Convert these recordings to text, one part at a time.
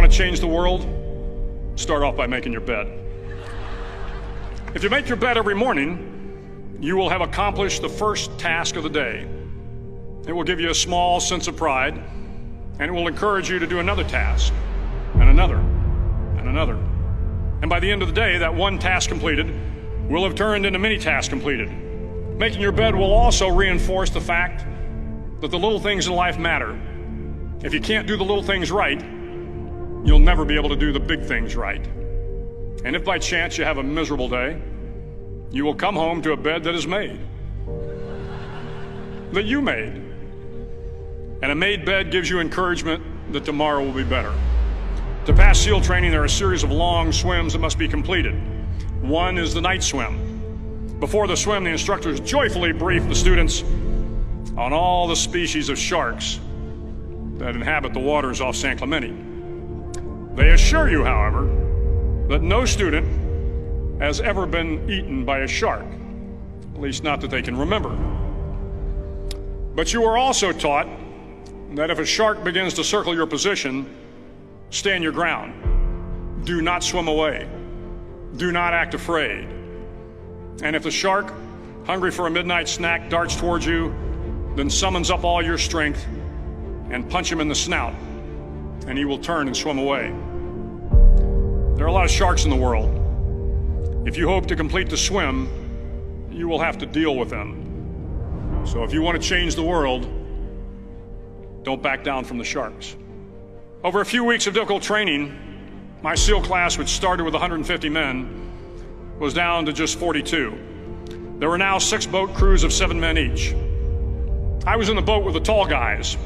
want to change the world? Start off by making your bed. If you make your bed every morning, you will have accomplished the first task of the day. It will give you a small sense of pride, and it will encourage you to do another task, and another, and another. And by the end of the day, that one task completed will have turned into many tasks completed. Making your bed will also reinforce the fact that the little things in life matter. If you can't do the little things right, you'll never be able to do the big things right. And if by chance you have a miserable day, you will come home to a bed that is made, that you made. And a made bed gives you encouragement that tomorrow will be better. To pass SEAL training, there are a series of long swims that must be completed. One is the night swim. Before the swim, the instructors joyfully brief the students on all the species of sharks that inhabit the waters off San Clemente. They assure you, however, that no student has ever been eaten by a shark, at least not that they can remember. But you are also taught that if a shark begins to circle your position, stand your ground. Do not swim away. Do not act afraid. And if the shark, hungry for a midnight snack, darts towards you, then summons up all your strength and punch him in the snout, and he will turn and swim away. There are a lot of sharks in the world. If you hope to complete the swim, you will have to deal with them. So if you want to change the world, don't back down from the sharks. Over a few weeks of difficult training, my SEAL class, which started with 150 men, was down to just 42. There were now 6 boat crews of 7 men each. I was in the boat with the tall guys,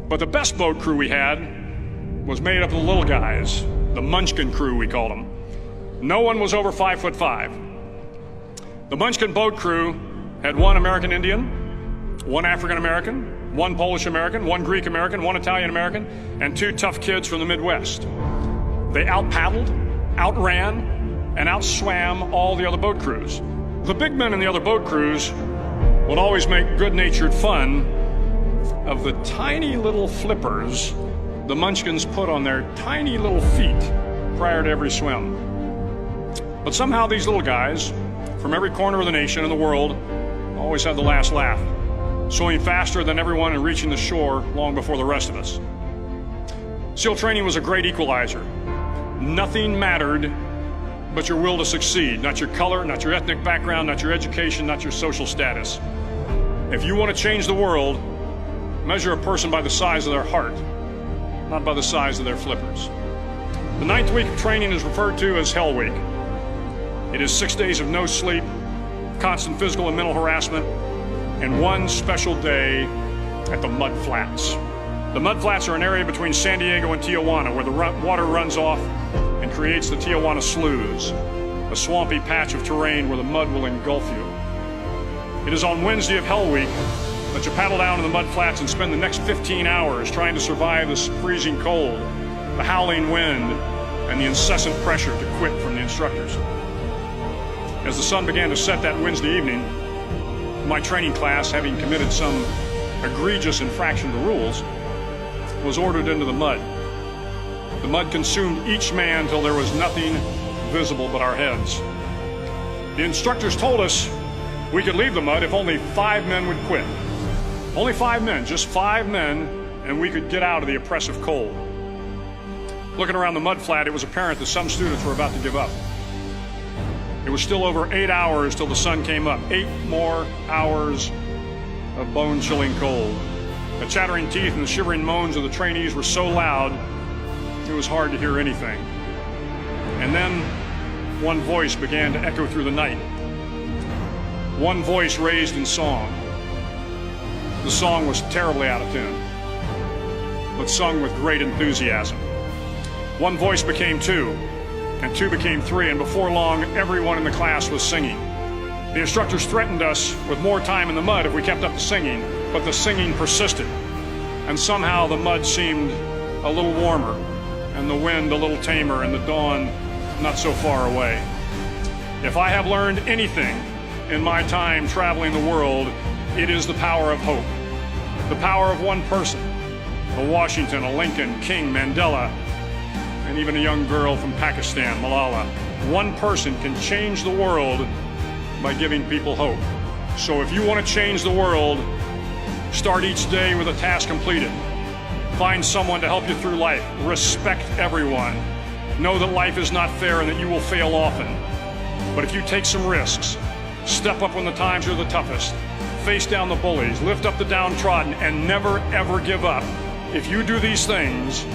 but the best boat crew we had was made up of the little guys, the Munchkin crew, we called them. No one was over 5'5". The Munchkin boat crew had 1 American Indian, 1 African American, 1 Polish American, 1 Greek American, 1 Italian American, and 2 tough kids from the Midwest. They out-paddled, outran, and outswam all the other boat crews. The big men in the other boat crews would always make good-natured fun of the tiny little flippers the Munchkins put on their tiny little feet prior to every swim. But somehow these little guys from every corner of the nation and the world always had the last laugh, swimming faster than everyone and reaching the shore long before the rest of us. SEAL training was a great equalizer. Nothing mattered but your will to succeed, not your color, not your ethnic background, not your education, not your social status. If you want to change the world, measure a person by the size of their heart, not by the size of their flippers. The 9th week of training is referred to as Hell Week. It is 6 days of no sleep, constant physical and mental harassment, and 1 special day at the Mud Flats. The Mud Flats are an area between San Diego and Tijuana where the water runs off and creates the Tijuana Sloughs, a swampy patch of terrain where the mud will engulf you. It is on Wednesday of Hell Week that you paddle down to the Mud Flats and spend the next 15 hours trying to survive this freezing cold, the howling wind, and the incessant pressure to quit from the instructors. As the sun began to set that Wednesday evening, my training class, having committed some egregious infraction to rules, was ordered into the mud. The mud consumed each man till there was nothing visible but our heads. The instructors told us we could leave the mud if only 5 men would quit. Only 5 men, just 5 men, and we could get out of the oppressive cold. Looking around the mud flat, it was apparent that some students were about to give up. It was still over 8 hours till the sun came up. 8 more hours of bone-chilling cold. The chattering teeth and the shivering moans of the trainees were so loud, it was hard to hear anything. And then one voice began to echo through the night. One voice raised in song. The song was terribly out of tune, but sung with great enthusiasm. One voice became 2, and 2 became 3, and before long, everyone in the class was singing. The instructors threatened us with more time in the mud if we kept up the singing, but the singing persisted, and somehow the mud seemed a little warmer, and the wind a little tamer, and the dawn not so far away. If I have learned anything in my time traveling the world, it is the power of hope. The power of one person, a Washington, a Lincoln, King, Mandela, and even a young girl from Pakistan, Malala. One person can change the world by giving people hope. So if you want to change the world, start each day with a task completed. Find someone to help you through life. Respect everyone. Know that life is not fair and that you will fail often. But if you take some risks, step up when the times are the toughest, face down the bullies, lift up the downtrodden, and never ever give up. If you do these things,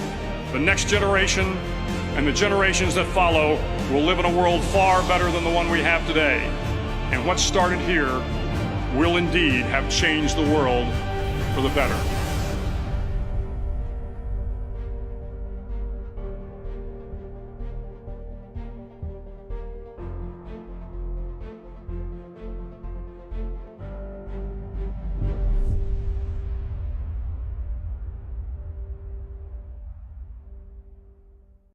the next generation and the generations that follow will live in a world far better than the one we have today. And what started here will indeed have changed the world for the better.